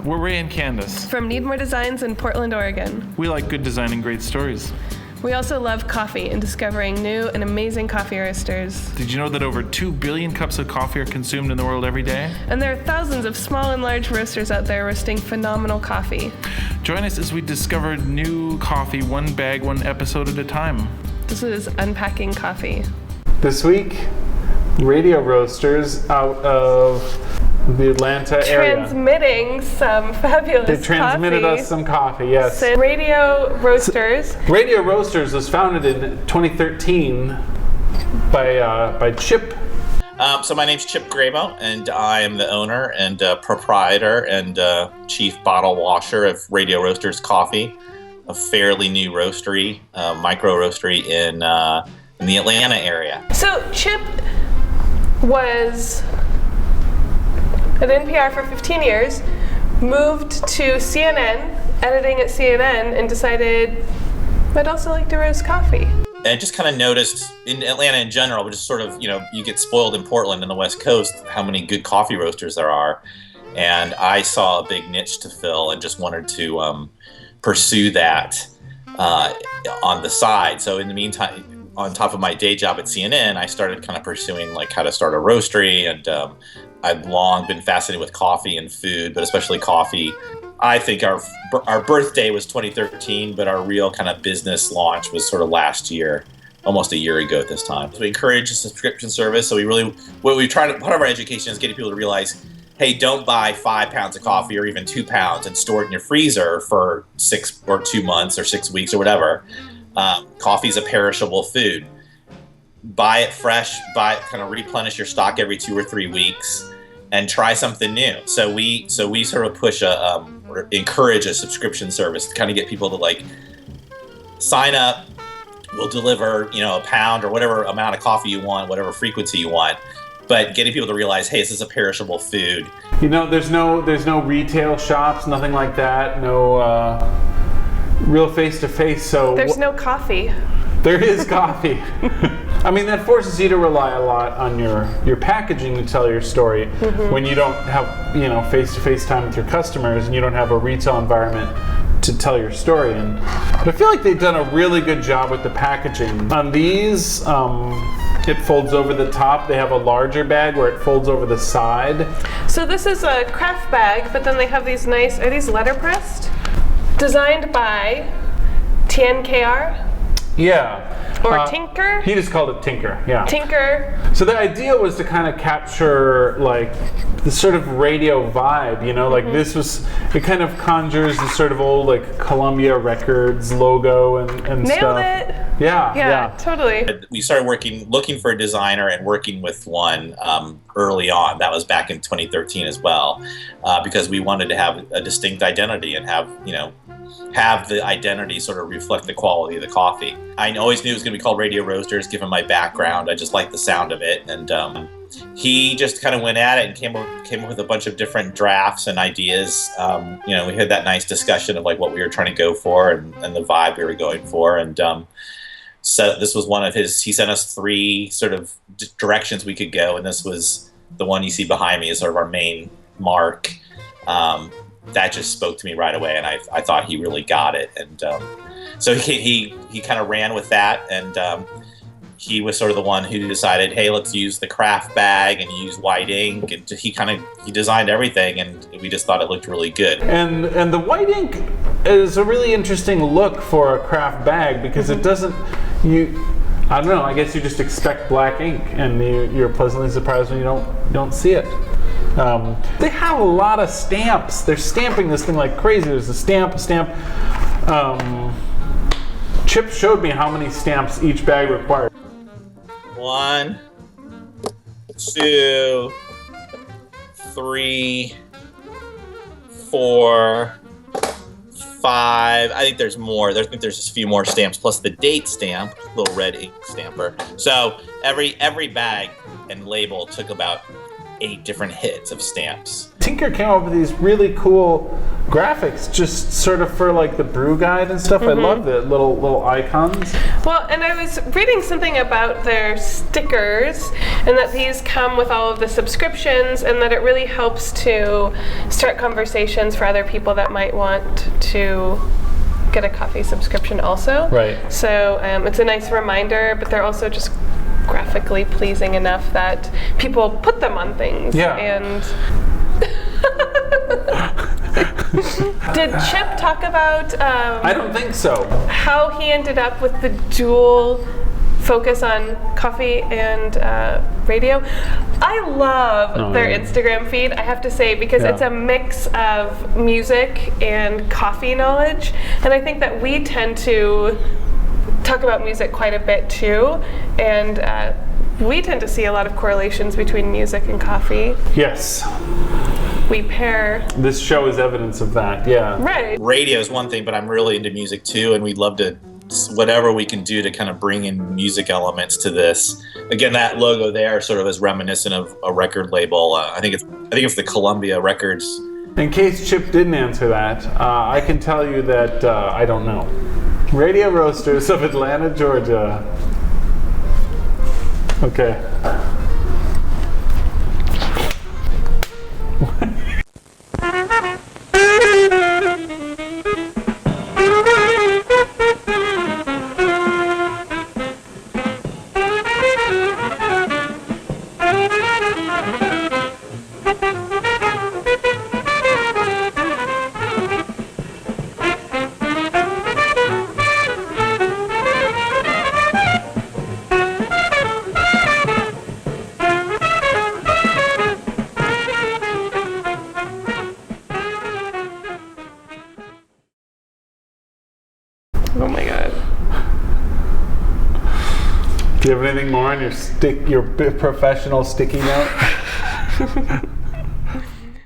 We're Ray and Candace. From Need More Designs in Portland, Oregon. We like good design and great stories. We also love coffee and discovering new and amazing coffee roasters. Did you know that over 2 billion cups of coffee are consumed in the world every day? And there are thousands of small and large roasters out there roasting phenomenal coffee. Join us as we discover new coffee, one bag, one episode at a time. This is Unpacking Coffee. This week, radio roasters out of the Atlanta area. Transmitting some fabulous coffee. They transmitted us some coffee, yes. So Radio Roasters. Radio Roasters was founded in 2013 by Chip. So my name's Chip Grabow, and I am the owner and proprietor and chief bottle washer of Radio Roasters Coffee, a fairly new roastery, micro-roastery in the Atlanta area. So Chip was at NPR for 15 years, moved to CNN, editing at CNN, and decided I'd also like to roast coffee. And I just kind of noticed in Atlanta in general, but just sort of, you get spoiled in Portland and the West Coast, how many good coffee roasters there are. And I saw a big niche to fill and just wanted to pursue that on the side. So in the meantime, on top of my day job at CNN, I started kind of pursuing like how to start a roastery, and I've long been fascinated with coffee and food, but especially coffee. I think our birthday was 2013, but our real kind of business launch was sort of last year, almost a year ago at this time. So we encourage a subscription service. So part of our education is getting people to realize, hey, don't buy 5 pounds of coffee or even 2 pounds and store it in your freezer for 6 or 2 months or 6 weeks or whatever. Coffee is a perishable food. Buy it fresh, kind of replenish your stock every 2 or 3 weeks, and try something new. So we sort of push encourage a subscription service to kind of get people to like sign up. We'll deliver, a pound or whatever amount of coffee you want, whatever frequency you want, but getting people to realize, hey, this is a perishable food. There's no retail shops, nothing like that, no real face-to-face. So there's no coffee. There is coffee. I mean, that forces you to rely a lot on your packaging to tell your story when you don't have, face-to-face time with your customers and you don't have a retail environment to tell your story. But I feel like they've done a really good job with the packaging. On these, it folds over the top. They have a larger bag where it folds over the side. So this is a craft bag, but then they have these nice, are these letterpressed? Designed by TNKR? Yeah. Or Tinker? He just called it Tinker, yeah. Tinker. So the idea was to kind of capture like the sort of radio vibe, like it kind of conjures the sort of old like Columbia Records logo and Nailed stuff. It. Yeah, totally. We started looking for a designer and working with one early on. That was back in 2013 as well, because we wanted to have a distinct identity and have the identity sort of reflect the quality of the coffee. I always knew it was going to be called Radio Roasters, given my background. I just liked the sound of it. And he just kind of went at it and came up with a bunch of different drafts and ideas. We had that nice discussion of like what we were trying to go for and the vibe we were going for. And so this was one of his, he sent us 3 sort of directions we could go. And this was the one you see behind me is sort of our main mark. That just spoke to me right away, and I thought he really got it. And so he kind of ran with that, and he was sort of the one who decided, hey, let's use the craft bag and use white ink, and he designed everything, and we just thought it looked really good. And the white ink is a really interesting look for a craft bag because it doesn't I don't know, I guess you just expect black ink, and you're pleasantly surprised when you don't see it. They have a lot of stamps. They're stamping this thing like crazy. There's a stamp. Chip showed me how many stamps each bag required. 1, 2, 3, 4, 5. I think there's more. I think there's just a few more stamps, plus the date stamp, little red ink stamper. So every bag and label took about 8 different hits of stamps. Tinker came up with these really cool graphics, just sort of for like the brew guide and stuff. I love the little icons. Well, and I was reading something about their stickers, and that these come with all of the subscriptions, and that it really helps to start conversations for other people that might want to get a coffee subscription also. Right. So it's a nice reminder, but they're also just graphically pleasing enough that people put them on things. Yeah. And did Chip talk about I don't think so. how he ended up with the dual focus on coffee and radio? I love their Instagram feed, I have to say, because it's a mix of music and coffee knowledge. And I think that we tend to talk about music quite a bit too. And we tend to see a lot of correlations between music and coffee. Yes. We pair. This show is evidence of that, yeah. Right. Radio is one thing, but I'm really into music too, and we'd love to, whatever we can do to kind of bring in music elements to this. Again, that logo there sort of is reminiscent of a record label. I think it's the Columbia Records. In case Chip didn't answer that, I can tell you that I don't know. Radio Roasters of Atlanta, Georgia. Okay. Oh my god. Do you have anything more on your professional sticky note?